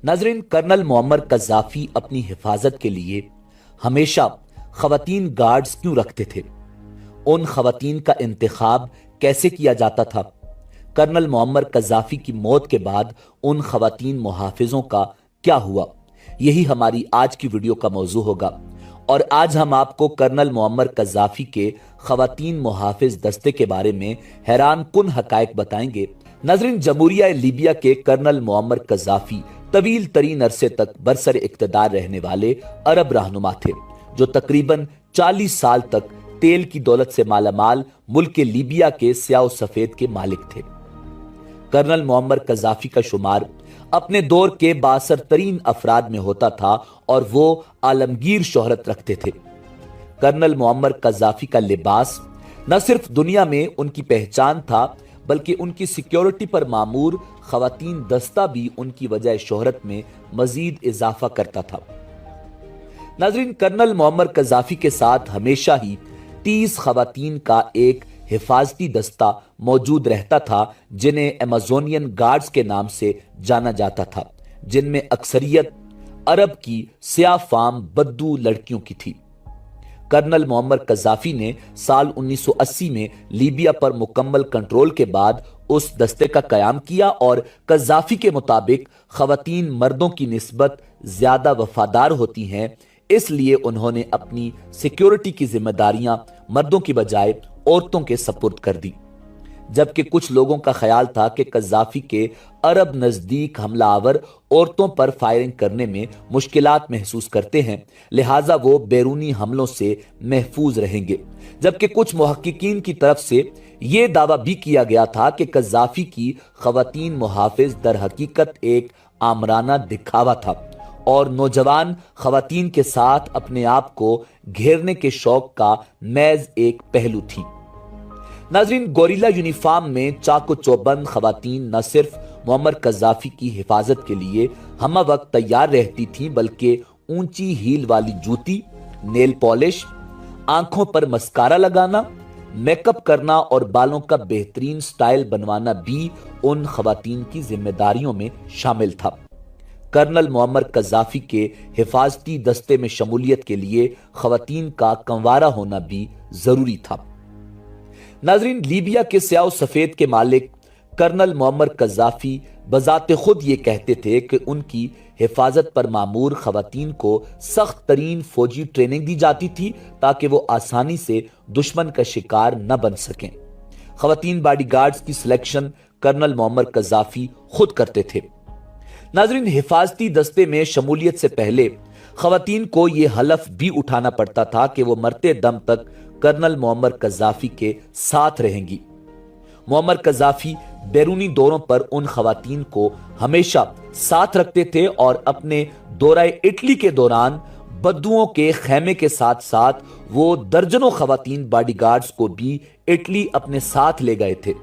नाजरीन, colonel Muammar Gaddafi अपनी हिफाजत के लिए हमेशा खवातीन गार्ड्स क्यों रखते थे? उन खवातीन का इंतखाब कैसे किया जाता था? कर्नल मुअम्मर कज़ाफी की मौत के बाद उन खवातीन मुहाफिजों का क्या हुआ? यही हमारी आज की वीडियो का मौजू होगा। और आज हम आपको कर्नल मुअम्मर कज़ाफी के खवातीन मुहाफिज दस्ते के बारे में हैरान कुन हकायक बताएंगे। नाज़रीन, जमहूरिया लीबिया के कर्नल मुअम्मर कज़ाफी तवील तरीन अरसे तक बरसर इक़्तिदार रहने वाले अरब रहनुमा थे, जो तकरीबन 40 साल तक तेल की दौलत से मालामाल मुल्क लीबिया के स्याह सफेद के मालिक थे। कर्नल मुअम्मर कज़ाफी का शुमार अपने दौर के बासर तरीन अफराद में होता था और वो आलमगीर शोहरत रखते थे। कर्नल मुअम्मर कज़ाफी का लिबास न सिर्फ दुनिया में उनकी पहचान था, बल्कि उनकी सिक्योरिटी पर मामूर खवातीन दस्ता भी उनकी वजह शोहरत में मजीद इजाफा करता था। नाज़रीन, कर्नल मुअम्मर कज़ाफी के साथ हमेशा ही 30 खवातीन का एक हिफाजती दस्ता मौजूद रहता था, जिन्हें अमेज़ोनियन गार्ड्स के नाम से जाना जाता था, जिनमें अक्सरियत अरब की स्याह फाम बद्दू लड़कियों की थी। कर्नल मुअम्मर कज़ाफी ने साल 1980 में लीबिया पर मुकम्मल कंट्रोल के बाद उस दस्ते का कयाम किया और कज़ाफी के मुताबिक खवातीन मर्दों की निस्बत ज्यादा वफादार होती हैं, इसलिए उन्होंने अपनी सिक्योरिटी की जिम्मेदारियां मर्दों की बजाय औरतों के सपुर्द कर दी। जबकि कुछ लोगों का ख्याल था कि कज़ाफी के अरब नजदीक हमलावर औरतों पर फायरिंग करने में मुश्किलात महसूस करते हैं, लिहाजा वो बैरूनी हमलों से महफूज रहेंगे। जबकि कुछ मुहक्किकीन की तरफ से यह दावा भी किया गया था कि कज़ाफी की खवातीन मुहाफिज दर हकीकत एक आमराना दिखावा था और नौजवान खवातीन के साथ अपने आप को घेरने के शौक का मैज एक पहलू थी। नाज़रीन, गोरिल्ला यूनिफॉर्म में चाको चौबंद खवातीन न सिर्फ मुअम्मर कज़ाफी की हिफाजत के लिए हमा वक्त तैयार रहती थीं, बल्कि ऊंची हील वाली जूती, नेल पॉलिश, आंखों पर मस्कारा लगाना, मेकअप करना और बालों का बेहतरीन स्टाइल बनवाना भी उन खवातीन की जिम्मेदारियों में शामिल था। कर्नल मुअम्मर कज़ाफी के हिफाजती दस्ते में शमूलियत के लिए खवातीन का कंवारा होना भी जरूरी था। नाज़रीन, लीबिया के स्याह सफेद के मालिक कर्नल मुअम्मर कज़ाफी बजाते खुद ये कहते थे कि उनकी हिफाजत पर मामूर खवातीन को सख्त तरीन फौजी ट्रेनिंग दी जाती थी, ताकि वो आसानी से दुश्मन का शिकार न बन सकें। खवातीन बॉडीगार्ड्स की सिलेक्शन कर्नल मुअम्मर कज़ाफी खुद करते थे। नाज़रीन, हिफाजती दस्ते में शमूलियत से पहले खवातीन को यह हलफ भी उठाना पड़ता था कि वो मरते दम तक कर्नल मुअम्मर कज़ाफी के साथ रहेंगी। मुअम्मर कज़ाफी बैरूनी दौरों पर उन खवातीन को हमेशा साथ रखते थे और अपने दौराए इटली के दौरान बद्दुओं के खेमे के साथ साथ वो दर्जनों खवातीन बॉडीगार्ड्स को भी इटली अपने साथ ले गए थे।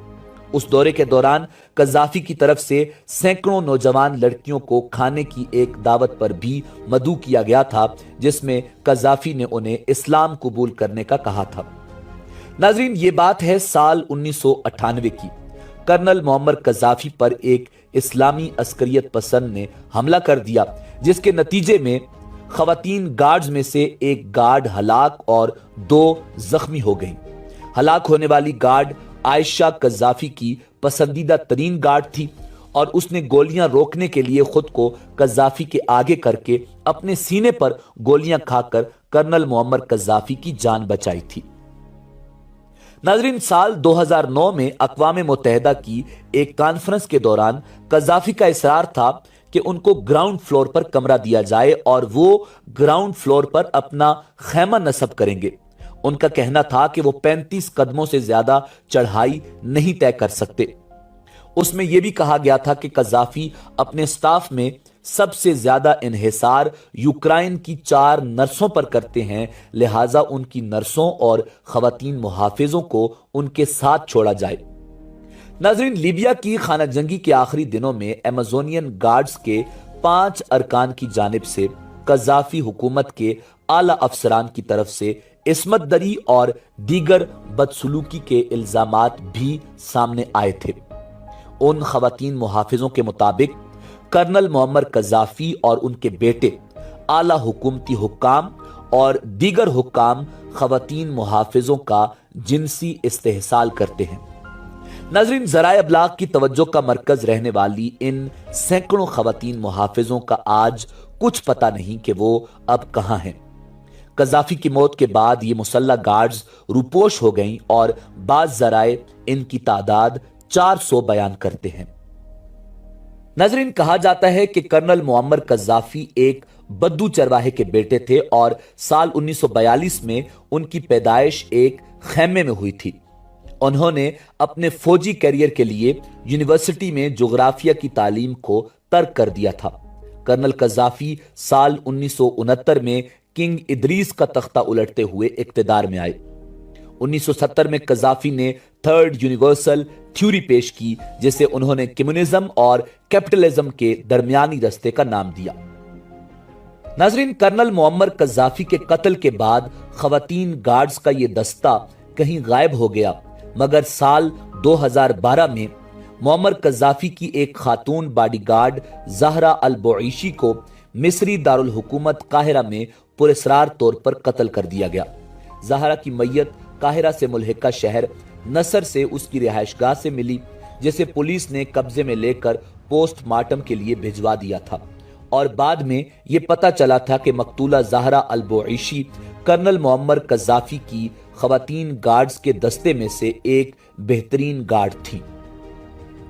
उस दौरे के दौरान कज़ाफी की तरफ से सैकड़ों नौजवान लड़कियों को खाने की एक दावत पर भी मदऊ किया गया था, जिसमें कज़ाफी ने उन्हें इस्लाम कबूल करने का कहा था। नाज़रीन, ये बात है साल 1998 की। कर्नल मुअम्मर कज़ाफी पर एक इस्लामी अस्करियत पसंद ने हमला कर दिया, जिसके नतीजे में खवातीन गार्ड्स में से एक गार्ड हलाक और 2 जख्मी हो गई। हलाक होने वाली गार्ड आयशा कज़ाफी की पसंदीदा तरीन गार्ड थी और उसने गोलियां रोकने के लिए खुद को कज़ाफी के आगे करके अपने सीने पर गोलियां खाकर कर्नल मुअम्मर कज़ाफी की जान बचाई थी। नाज़रीन, साल 2009 में अक़वाम मुत्तहिदा की एक कॉन्फ्रेंस के दौरान कज़ाफी का इसरार था कि उनको ग्राउंड फ्लोर पर कमरा दिया जाए और वो ग्राउंड फ्लोर पर अपना खैमा नस्ब करेंगे। उनका कहना था कि वो 35 कदमों से ज्यादा चढ़ाई नहीं तय कर सकते। उसमें यह भी कहा गया था कि कज़ाफी अपने स्टाफ में सबसे ज्यादा इन्हिसार यूक्रेन की 4 नर्सों पर करते हैं, लिहाजा उनकी नर्सों और खवातीन मुहाफिजों को उनके साथ छोड़ा जाए। नाज़रीन, लीबिया की खाना जंगी के आखिरी दिनों में अमेज़ोनियन गार्ड्स के 5 अरकान की जानिब से कज़ाफी हुकूमत के आला अफसरान की तरफ से इस्मत दरी और दीगर बदसलूकी के इल्जामात भी सामने आए थे। उन खवातीन मुहाफिजों के मुताबिक कर्नल मोअम्मर कज़ाफी और उनके बेटे आला हुकूमती हुक्काम और दीगर हुक्काम खवातीन मुहाफिजों का जिनसी इस्तेहसाल करते हैं। नाज़रीन, ज़राए अबलाग की तवज्जो का मरकज रहने वाली इन सैकड़ों खवातीन मुहाफिजों का आज कुछ पता नहीं कि वो अब कहां हैं। कज़ाफी की मौत के बाद ये मुसल्ला गार्ड्स रूपोश हो गईं और बाज़ ज़राए इनकी तादाद 400 बयान करते हैं। नाज़रीन, कहा जाता है कि कर्नल मुअम्मर कज़ाफी एक बद्दू चरवाहे के बेटे थे और साल 1942 में उनकी पैदाइश एक खैमे में हुई थी। उन्होंने अपने फौजी कैरियर के लिए यूनिवर्सिटी में जोग्राफिया की तालीम को तर्क कर दिया था। कर्नल कज़ाफी साल 1969 में किंग इदरीस का तख्ता उलटते हुए इक्तिदार में आए। 1970 में कज़ाफी ने थर्ड यूनिवर्सल थ्योरी पेश की, जिसे उन्होंने कम्युनिज्म और कैपिटलिज्म के दरमियानी रास्ते का नाम दिया। नाज़रीन, कर्नल मुअम्मर कज़ाफी के कत्ल के बाद खवातीन गार्ड्स का यह दस्ता कहीं गायब हो गया, मगर साल 2012 में मुअम्मर कज़ाफी की एक खातून बॉडीगार्ड ज़हरा अल बुईशी को मिस्री दारुल हुकूमत काहिरा में पुरस्रार तौर पर कत्ल कर दिया गया। ज़हरा की मैयत काहिरा से मुल्हिका शहर नसर से उसकी रिहाइशगाह से मिली, जिसे पुलिस ने कब्जे में लेकर पोस्टमार्टम के लिए भिजवा दिया था और बाद में यह पता चला था कि मकतूला ज़हरा अल बुईशी कर्नल मुअम्मर कज़ाफी की खवातीन गार्ड्स के दस्ते में से एक बेहतरीन गार्ड थी।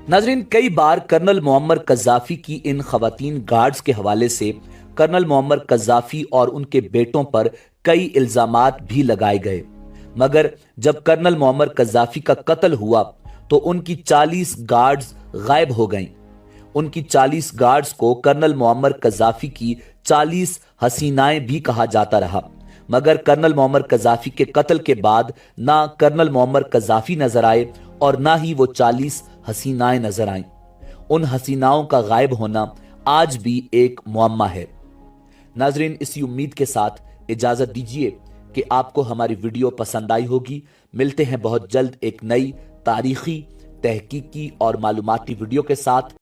नाज़रीन, कई बार कर्नल मुअम्मर कज़ाफी की इन खवातीन गार्ड्स के हवाले से कर्नल मुअम्मर कज़ाफी और उनके बेटों पर कई इल्जामात भी लगाए गए, मगर जब कर्नल मुअम्मर कज़ाफी का कत्ल हुआ तो उनकी 40 गार्ड्स गायब हो गईं। उनकी 40 गार्ड्स को कर्नल मुअम्मर कज़ाफी की 40 हसीनाएं भी कहा जाता रहा, मगर कर्नल मुअम्मर कज़ाफी के कत्ल के बाद ना कर्नल मुअम्मर कज़ाफी नजर आए और ना ही वो 40 हसीनाएं नजर आईं। उन हसीनाओं का गायब होना आज भी एक मुअम्मा है। नाज़रीन, इसी उम्मीद के साथ इजाजत दीजिए कि आपको हमारी वीडियो पसंद आई होगी। मिलते हैं बहुत जल्द एक नई तारीखी, तहकीकी और मालूमाती वीडियो के साथ।